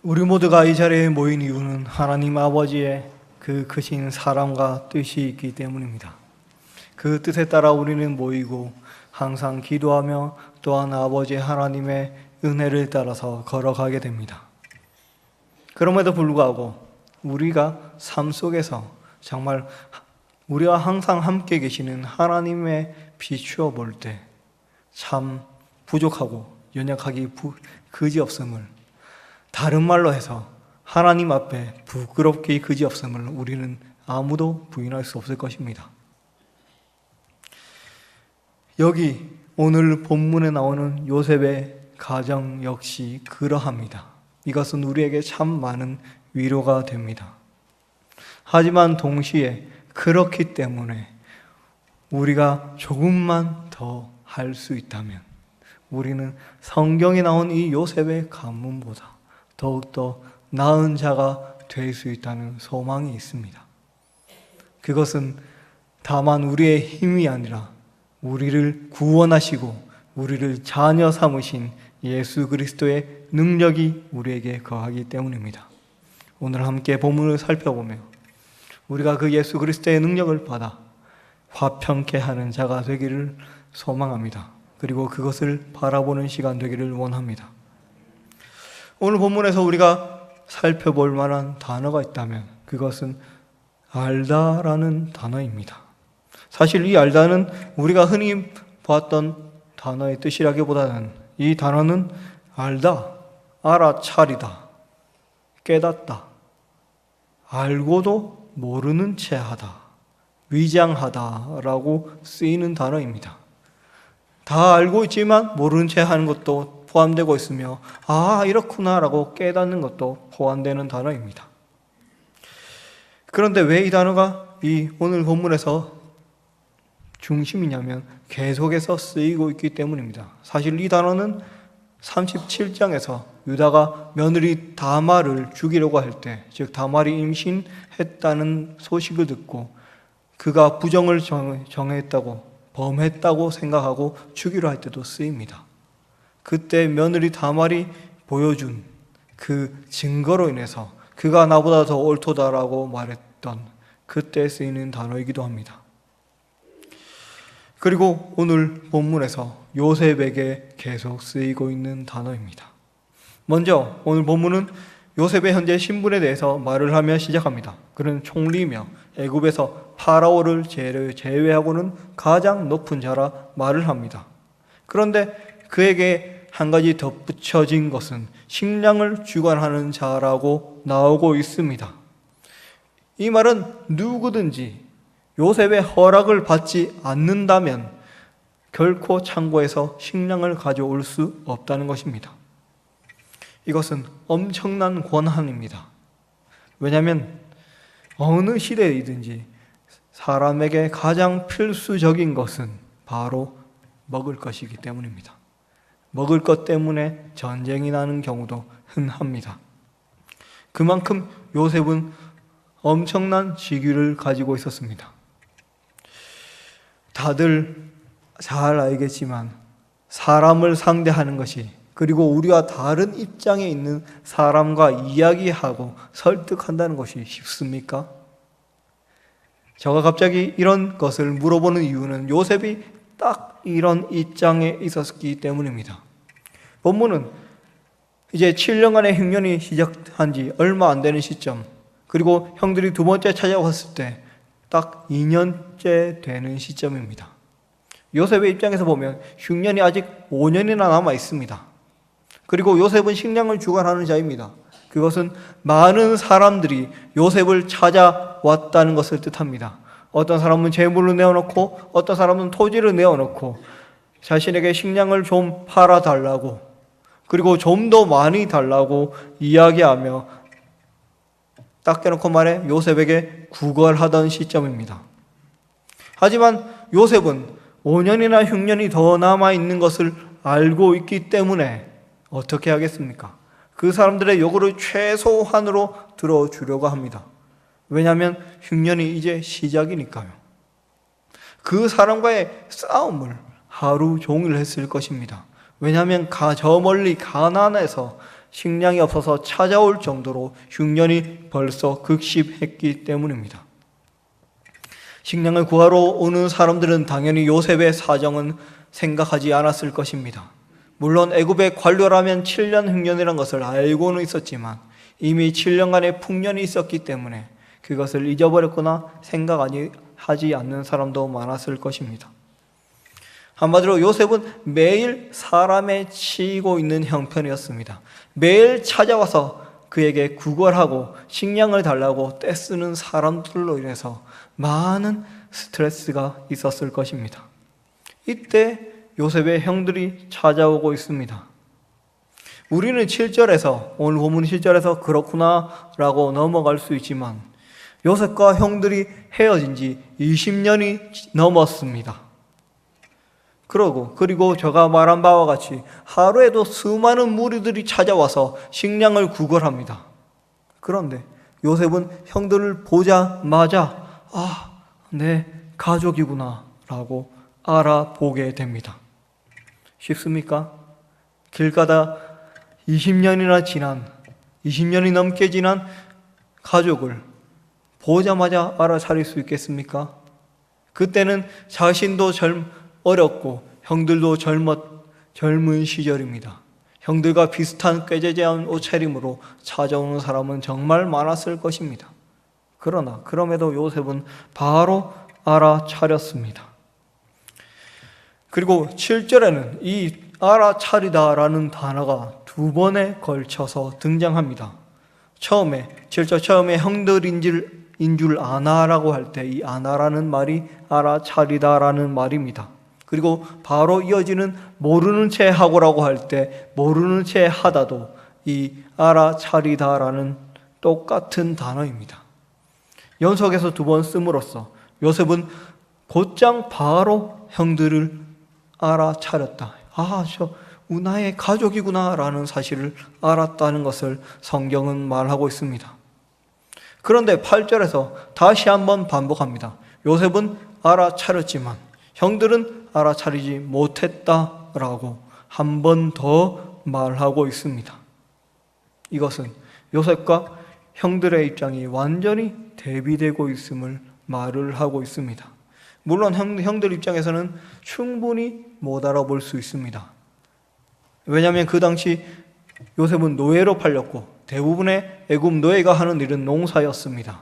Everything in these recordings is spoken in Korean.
우리 모두가 이 자리에 모인 이유는 하나님 아버지의 그 크신 사랑과 뜻이 있기 때문입니다. 그 뜻에 따라 우리는 모이고 항상 기도하며 또한 아버지 하나님의 은혜를 따라서 걸어가게 됩니다. 그럼에도 불구하고 우리가 삶 속에서 정말 우리와 항상 함께 계시는 하나님의 비추어 볼 때 참 부족하고 연약하기 그지없음을, 다른 말로 해서 하나님 앞에 부끄럽게 그지없음을 우리는 아무도 부인할 수 없을 것입니다. 여기 오늘 본문에 나오는 요셉의 가정 역시 그러합니다. 이것은 우리에게 참 많은 위로가 됩니다. 하지만 동시에 그렇기 때문에 우리가 조금만 더 할 수 있다면 우리는 성경에 나온 이 요셉의 가문보다 더욱더 나은 자가 될 수 있다는 소망이 있습니다. 그것은 다만 우리의 힘이 아니라 우리를 구원하시고 우리를 자녀 삼으신 예수 그리스도의 능력이 우리에게 거하기 때문입니다. 오늘 함께 본문을 살펴보며 우리가 그 예수 그리스도의 능력을 받아 화평케 하는 자가 되기를 소망합니다. 그리고 그것을 바라보는 시간 되기를 원합니다. 오늘 본문에서 우리가 살펴볼 만한 단어가 있다면 그것은 알다라는 단어입니다. 사실 이 알다는 우리가 흔히 봤던 단어의 뜻이라기보다는 이 단어는 알다, 알아차리다, 깨닫다, 알고도 모르는 채 하다, 위장하다라고 쓰이는 단어입니다. 다 알고 있지만 모르는 채 하는 것도 포함되고 있으며 이렇구나라고 깨닫는 것도 포함되는 단어입니다. 그런데 왜 이 단어가 이 오늘 본문에서 중심이냐면 계속해서 쓰이고 있기 때문입니다. 사실 이 단어는 37장에서 유다가 며느리 다말을 죽이려고 할 때, 즉 다말이 임신했다는 소식을 듣고 그가 부정을 정했다고, 범했다고 생각하고 죽이려 할 때도 쓰입니다. 그때 며느리 다말이 보여준 그 증거로 인해서 그가 나보다 더 옳도다라고 말했던 그때 쓰이는 단어이기도 합니다. 그리고 오늘 본문에서 요셉에게 계속 쓰이고 있는 단어입니다. 먼저 오늘 본문은 요셉의 현재 신분에 대해서 말을 하며 시작합니다. 그는 총리이며 애굽에서 파라오를 제외하고는 가장 높은 자라 말을 합니다. 그런데 그에게 한 가지 덧붙여진 것은 식량을 주관하는 자라고 나오고 있습니다. 이 말은 누구든지 요셉의 허락을 받지 않는다면 결코 창고에서 식량을 가져올 수 없다는 것입니다. 이것은 엄청난 권한입니다. 왜냐하면 어느 시대이든지 사람에게 가장 필수적인 것은 바로 먹을 것이기 때문입니다. 먹을 것 때문에 전쟁이 나는 경우도 흔합니다. 그만큼 요셉은 엄청난 직위를 가지고 있었습니다. 다들 잘 알겠지만 사람을 상대하는 것이, 그리고 우리와 다른 입장에 있는 사람과 이야기하고 설득한다는 것이 쉽습니까? 제가 갑자기 이런 것을 물어보는 이유는 요셉이 딱 이런 입장에 있었기 때문입니다. 본문은 이제 7년간의 흉년이 시작한 지 얼마 안 되는 시점, 그리고 형들이 두 번째 찾아왔을 때 딱 2년째 되는 시점입니다. 요셉의 입장에서 보면 흉년이 아직 5년이나 남아 있습니다. 그리고 요셉은 식량을 주관하는 자입니다. 그것은 많은 사람들이 요셉을 찾아왔다는 것을 뜻합니다. 어떤 사람은 재물을 내어놓고 어떤 사람은 토지를 내어놓고 자신에게 식량을 좀 팔아달라고, 그리고 좀 더 많이 달라고 이야기하며 딱 대놓고 말해 요셉에게 구걸하던 시점입니다. 하지만 요셉은 5년이나 흉년이 더 남아있는 것을 알고 있기 때문에 어떻게 하겠습니까? 그 사람들의 요구를 최소한으로 들어주려고 합니다. 왜냐하면 흉년이 이제 시작이니까요. 그 사람과의 싸움을 하루 종일 했을 것입니다. 왜냐하면 저 멀리 가나안에서 식량이 없어서 찾아올 정도로 흉년이 벌써 극심했기 때문입니다. 식량을 구하러 오는 사람들은 당연히 요셉의 사정은 생각하지 않았을 것입니다. 물론 애굽의 관료라면 7년 흉년이라는 것을 알고는 있었지만 이미 7년간의 풍년이 있었기 때문에 그것을 잊어버렸거나 생각하지 않는 사람도 많았을 것입니다. 한마디로 요셉은 매일 사람에 치이고 있는 형편이었습니다. 매일 찾아와서 그에게 구걸하고 식량을 달라고 떼쓰는 사람들로 인해서 많은 스트레스가 있었을 것입니다. 이때 요셉의 형들이 찾아오고 있습니다. 우리는 7절에서, 오늘 본문 7절에서 그렇구나 라고 넘어갈 수 있지만 요셉과 형들이 헤어진 지 20년이 넘었습니다. 그리고 제가 말한 바와 같이 하루에도 수많은 무리들이 찾아와서 식량을 구걸합니다. 그런데 요셉은 형들을 보자마자 내 가족이구나 라고 알아보게 됩니다. 쉽습니까? 길 가다 20년이 넘게 지난 가족을 보자마자 알아차릴 수 있겠습니까? 그때는 자신도 어렸고 형들도 젊은 시절입니다. 형들과 비슷한 꾀재재한 옷차림으로 찾아오는 사람은 정말 많았을 것입니다. 그럼에도 요셉은 바로 알아차렸습니다. 그리고 7절에는 이 알아차리다라는 단어가 2번에 걸쳐서 등장합니다. 7절 처음에 형들인 줄 아나라고 할 때 이 아나라는 말이 알아차리다라는 말입니다. 그리고 바로 이어지는 모르는 채 하고라고 할 때 모르는 채 하다도 이 알아차리다라는 똑같은 단어입니다. 연속해서 2번 씀으로써 요셉은 곧장 바로 형들을 알아차렸다. 저 나의 가족이구나 라는 사실을 알았다는 것을 성경은 말하고 있습니다. 그런데 8절에서 다시 한번 반복합니다. 요셉은 알아차렸지만 형들은 알아차리지 못했다라고 한 번 더 말하고 있습니다. 이것은 요셉과 형들의 입장이 완전히 대비되고 있음을 말을 하고 있습니다. 물론 형들 입장에서는 충분히 못 알아볼 수 있습니다. 왜냐하면 그 당시 요셉은 노예로 팔렸고 대부분의 애굽 노예가 하는 일은 농사였습니다.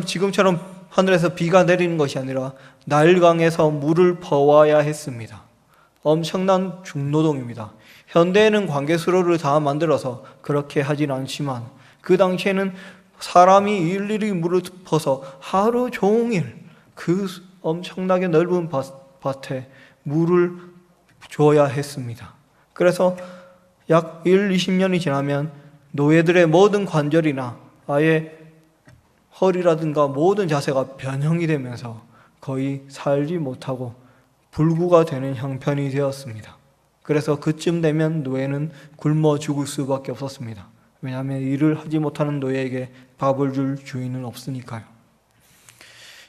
지금처럼 하늘에서 비가 내리는 것이 아니라 나일강에서 물을 퍼와야 했습니다. 엄청난 중노동입니다. 현대에는 관계수로를 다 만들어서 그렇게 하진 않지만 그 당시에는 사람이 일일이 물을 퍼서 하루 종일 그 엄청나게 넓은 밭에 물을 줘야 했습니다. 그래서 약 20년이 지나면 노예들의 모든 관절이나 아예 허리라든가 모든 자세가 변형이 되면서 거의 살지 못하고 불구가 되는 형편이 되었습니다. 그래서 그쯤 되면 노예는 굶어 죽을 수밖에 없었습니다. 왜냐하면 일을 하지 못하는 노예에게 밥을 줄 주인은 없으니까요.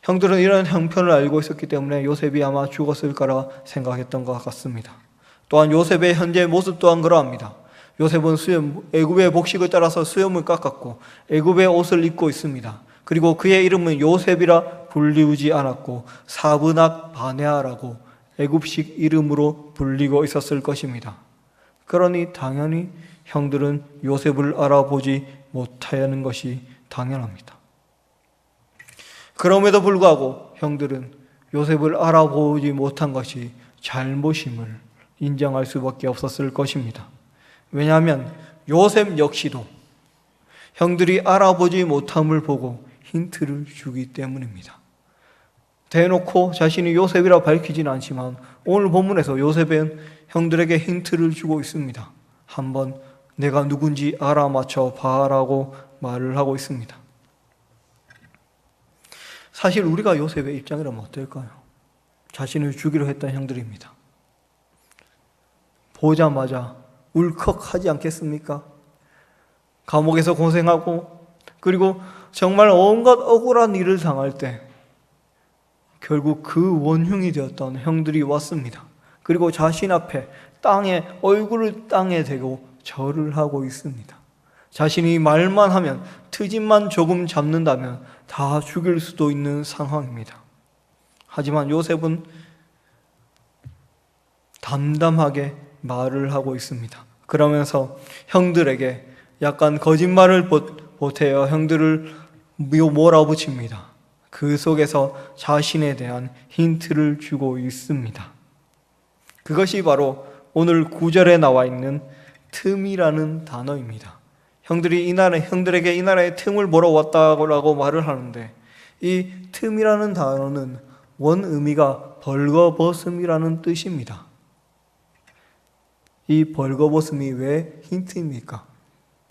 형들은 이런 형편을 알고 있었기 때문에 요셉이 아마 죽었을 거라 생각했던 것 같습니다. 또한 요셉의 현재 모습 또한 그러합니다. 요셉은 애굽의 복식을 따라서 수염을 깎았고 애굽의 옷을 입고 있습니다. 그리고 그의 이름은 요셉이라 불리우지 않았고 사브낫 바네아라고 애굽식 이름으로 불리고 있었을 것입니다. 그러니 당연히 형들은 요셉을 알아보지 못하는 것이 당연합니다. 그럼에도 불구하고 형들은 요셉을 알아보지 못한 것이 잘못임을 인정할 수밖에 없었을 것입니다. 왜냐하면 요셉 역시도 형들이 알아보지 못함을 보고 힌트를 주기 때문입니다. 대놓고 자신이 요셉이라 밝히지는 않지만 오늘 본문에서 요셉은 형들에게 힌트를 주고 있습니다. 한번 내가 누군지 알아맞혀 봐라고 말을 하고 있습니다. 사실 우리가 요셉의 입장이라면 어떨까요? 자신을 죽이려 했던 형들입니다. 보자마자 울컥하지 않겠습니까? 감옥에서 고생하고 그리고 정말 온갖 억울한 일을 당할 때 결국 그 원흉이 되었던 형들이 왔습니다. 그리고 자신 앞에 얼굴을 땅에 대고 절을 하고 있습니다. 자신이 말만 하면, 트집만 조금 잡는다면 다 죽일 수도 있는 상황입니다. 하지만 요셉은 담담하게 말을 하고 있습니다. 그러면서 형들에게 약간 거짓말을 보태어 형들을 몰아붙입니다. 그 속에서 자신에 대한 힌트를 주고 있습니다. 그것이 바로 오늘 9절에 나와 있는 틈이라는 단어입니다. 형들에게 이 나라의 틈을 몰아왔다고 말을 하는데, 이 틈이라는 단어는 원 의미가 벌거벗음이라는 뜻입니다. 이 벌거벗음이 왜 힌트입니까?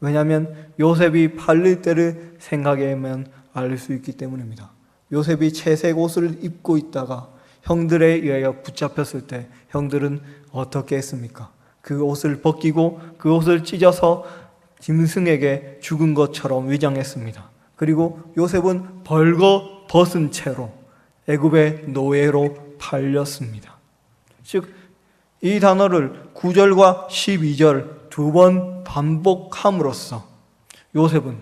왜냐하면 요셉이 팔릴 때를 생각하면 알 수 있기 때문입니다. 요셉이 채색 옷을 입고 있다가 형들에 의하여 붙잡혔을 때 형들은 어떻게 했습니까? 그 옷을 벗기고 그 옷을 찢어서 짐승에게 죽은 것처럼 위장했습니다. 그리고 요셉은 벌거벗은 채로 애굽의 노예로 팔렸습니다. 즉, 이 단어를 9절과 12절 두 번 반복함으로써 요셉은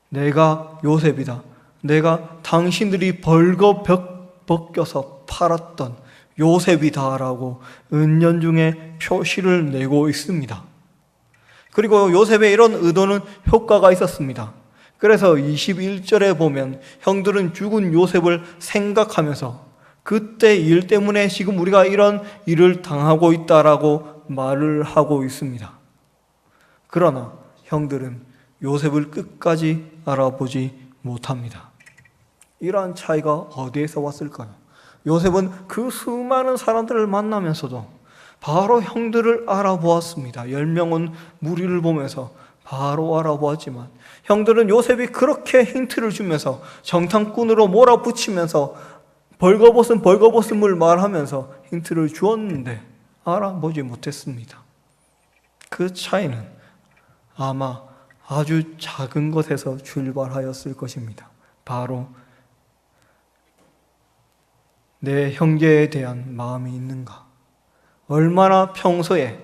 내가 요셉이다, 내가 당신들이 벌거벗겨서 팔았던 요셉이다라고 은연중에 표시를 내고 있습니다. 그리고 요셉의 이런 의도는 효과가 있었습니다. 그래서 21절에 보면 형들은 죽은 요셉을 생각하면서 그때 일 때문에 지금 우리가 이런 일을 당하고 있다라고 말을 하고 있습니다. 그러나 형들은 요셉을 끝까지 알아보지 못합니다. 이러한 차이가 어디에서 왔을까요? 요셉은 그 수많은 사람들을 만나면서도 바로 형들을 알아보았습니다. 10명은 무리를 보면서 바로 알아보았지만 형들은 요셉이 그렇게 힌트를 주면서 정탐꾼으로 몰아붙이면서 벌거벗음을 말하면서 힌트를 주었는데 알아보지 못했습니다. 그 차이는 아마 아주 작은 것에서 출발하였을 것입니다. 바로 내 형제에 대한 마음이 있는가? 얼마나 평소에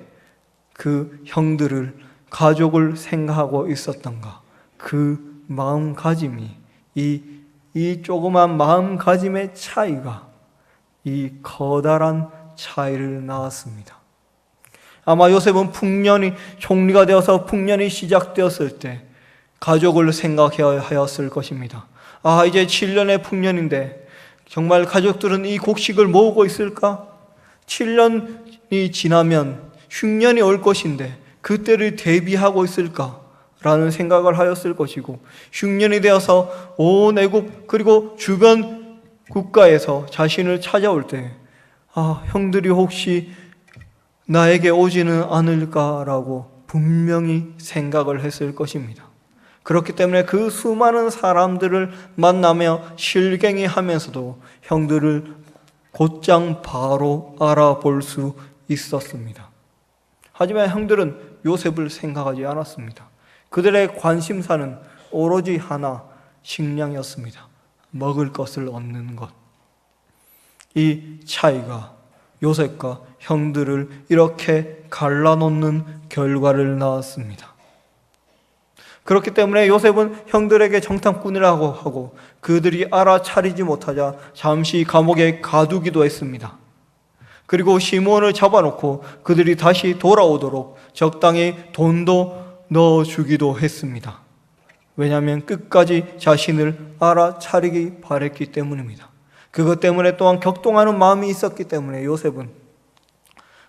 그 형들을, 가족을 생각하고 있었던가? 그 마음가짐이, 이 조그만 마음가짐의 차이가 이 커다란 차이를 낳았습니다. 아마 요셉은 총리가 되어서 풍년이 시작되었을 때 가족을 생각해야 하였을 것입니다. 이제 7년의 풍년인데 정말 가족들은 이 곡식을 모으고 있을까? 7년이 지나면 흉년이 올 것인데 그때를 대비하고 있을까? 라는 생각을 하였을 것이고, 흉년이 되어서 온 애굽 그리고 주변 국가에서 자신을 찾아올 때 형들이 혹시 나에게 오지는 않을까라고 분명히 생각을 했을 것입니다. 그렇기 때문에 그 수많은 사람들을 만나며 실갱이 하면서도 형들을 곧장 바로 알아볼 수 있었습니다. 하지만 형들은 요셉을 생각하지 않았습니다. 그들의 관심사는 오로지 하나, 식량이었습니다. 먹을 것을 얻는 것. 이 차이가 요셉과 형들을 이렇게 갈라놓는 결과를 낳았습니다. 그렇기 때문에 요셉은 형들에게 정탐꾼이라고 하고 그들이 알아차리지 못하자 잠시 감옥에 가두기도 했습니다. 그리고 시므온을 잡아놓고 그들이 다시 돌아오도록 적당히 돈도 넣어주기도 했습니다. 왜냐하면 끝까지 자신을 알아차리기 바랬기 때문입니다. 그것 때문에 또한 격동하는 마음이 있었기 때문에 요셉은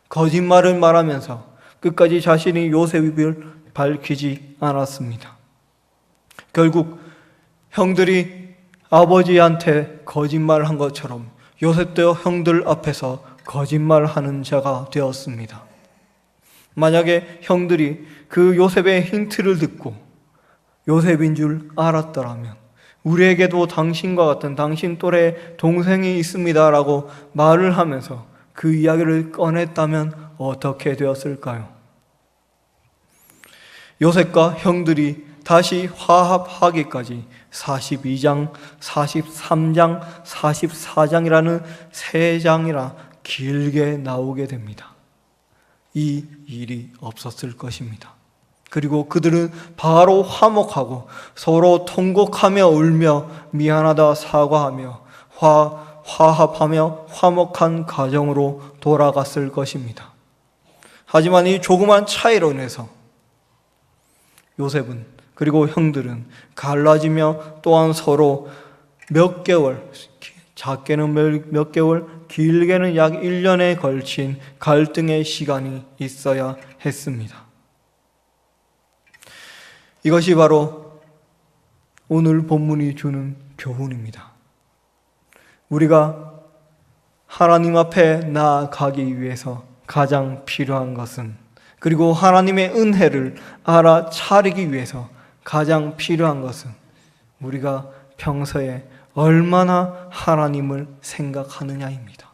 거짓말을 말하면서 끝까지 자신이 요셉임을 밝히지 않았습니다. 결국 형들이 아버지한테 거짓말한 것처럼 요셉도 형들 앞에서 거짓말하는 자가 되었습니다. 만약에 형들이 그 요셉의 힌트를 듣고 요셉인 줄 알았더라면 우리에게도 당신과 같은 당신 또래 동생이 있습니다 라고 말을 하면서 그 이야기를 꺼냈다면 어떻게 되었을까요? 요셉과 형들이 다시 화합하기까지 42장, 43장, 44장이라는 3장이나 길게 나오게 됩니다. 이 일이 없었을 것입니다. 그리고 그들은 바로 화목하고 서로 통곡하며 울며 미안하다 사과하며 화합하며 화목한 가정으로 돌아갔을 것입니다. 하지만 이 조그만 차이로 인해서 요셉은 그리고 형들은 갈라지며 또한 서로 몇 개월, 작게는 몇 개월, 길게는 약 1년에 걸친 갈등의 시간이 있어야 했습니다. 이것이 바로 오늘 본문이 주는 교훈입니다. 우리가 하나님 앞에 나아가기 위해서 가장 필요한 것은, 그리고 하나님의 은혜를 알아차리기 위해서 가장 필요한 것은 우리가 평소에 얼마나 하나님을 생각하느냐입니다.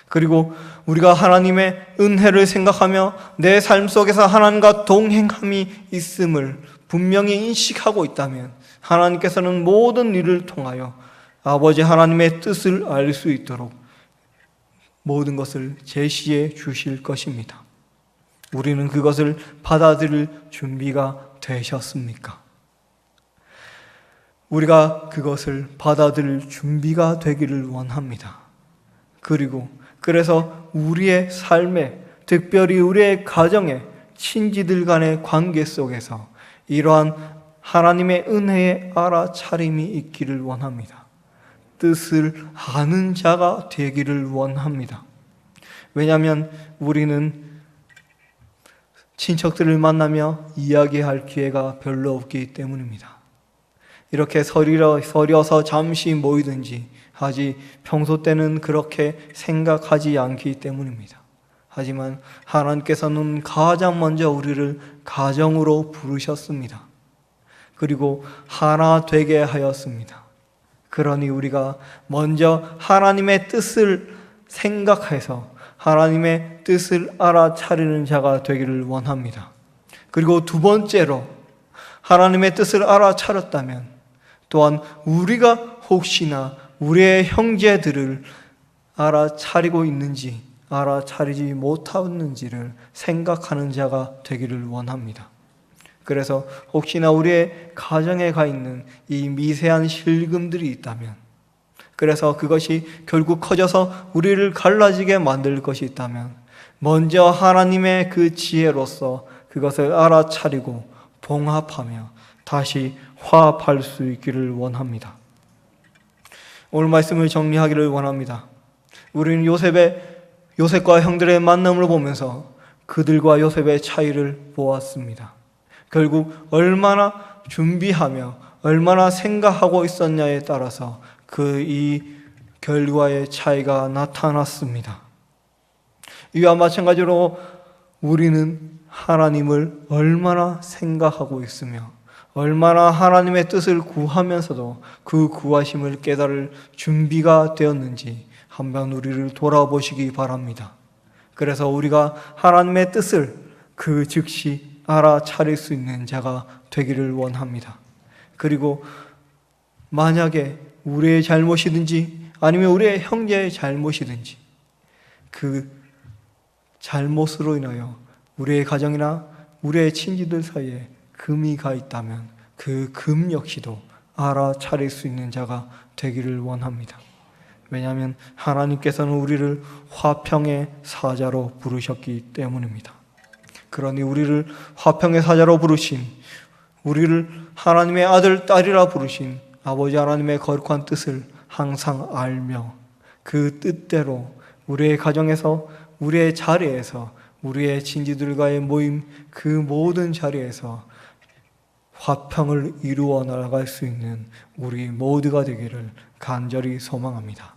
그리고 우리가 하나님의 은혜를 생각하며 내 삶 속에서 하나님과 동행함이 있음을 분명히 인식하고 있다면 하나님께서는 모든 일을 통하여 아버지 하나님의 뜻을 알 수 있도록 모든 것을 제시해 주실 것입니다. 우리는 그것을 받아들일 준비가 되셨습니까? 우리가 그것을 받아들일 준비가 되기를 원합니다. 그래서 우리의 삶에, 특별히 우리의 가정에, 친지들 간의 관계 속에서 이러한 하나님의 은혜의 알아차림이 있기를 원합니다. 뜻을 아는 자가 되기를 원합니다. 왜냐하면 우리는 친척들을 만나며 이야기할 기회가 별로 없기 때문입니다. 이렇게 서려서 잠시 모이든지 하지 평소 때는 그렇게 생각하지 않기 때문입니다. 하지만 하나님께서는 가장 먼저 우리를 가정으로 부르셨습니다. 그리고 하나 되게 하였습니다. 그러니 우리가 먼저 하나님의 뜻을 생각해서 하나님의 뜻을 알아차리는 자가 되기를 원합니다. 그리고 두 번째로 하나님의 뜻을 알아차렸다면 또한 우리가 혹시나 우리의 형제들을 알아차리고 있는지 알아차리지 못하는지를 생각하는 자가 되기를 원합니다. 그래서 혹시나 우리의 가정에 가 있는 이 미세한 실금들이 있다면, 그래서 그것이 결국 커져서 우리를 갈라지게 만들 것이 있다면 먼저 하나님의 그 지혜로서 그것을 알아차리고 봉합하며 다시 화합할 수 있기를 원합니다. 오늘 말씀을 정리하기를 원합니다. 우리는 요셉과 형들의 만남을 보면서 그들과 요셉의 차이를 보았습니다. 결국 얼마나 준비하며 얼마나 생각하고 있었냐에 따라서 이 결과의 차이가 나타났습니다. 이와 마찬가지로 우리는 하나님을 얼마나 생각하고 있으며 얼마나 하나님의 뜻을 구하면서도 그 구하심을 깨달을 준비가 되었는지 한번 우리를 돌아보시기 바랍니다. 그래서 우리가 하나님의 뜻을 그 즉시 알아차릴 수 있는 자가 되기를 원합니다. 그리고 만약에 우리의 잘못이든지 아니면 우리의 형제의 잘못이든지 그 잘못으로 인하여 우리의 가정이나 우리의 친지들 사이에 금이 가 있다면 그 금 역시도 알아차릴 수 있는 자가 되기를 원합니다. 왜냐하면 하나님께서는 우리를 화평의 사자로 부르셨기 때문입니다. 그러니 우리를 화평의 사자로 부르신, 우리를 하나님의 아들, 딸이라 부르신 아버지 하나님의 거룩한 뜻을 항상 알며 그 뜻대로 우리의 가정에서, 우리의 자리에서, 우리의 친지들과의 모임 그 모든 자리에서 화평을 이루어 나아갈 수 있는 우리 모두가 되기를 간절히 소망합니다.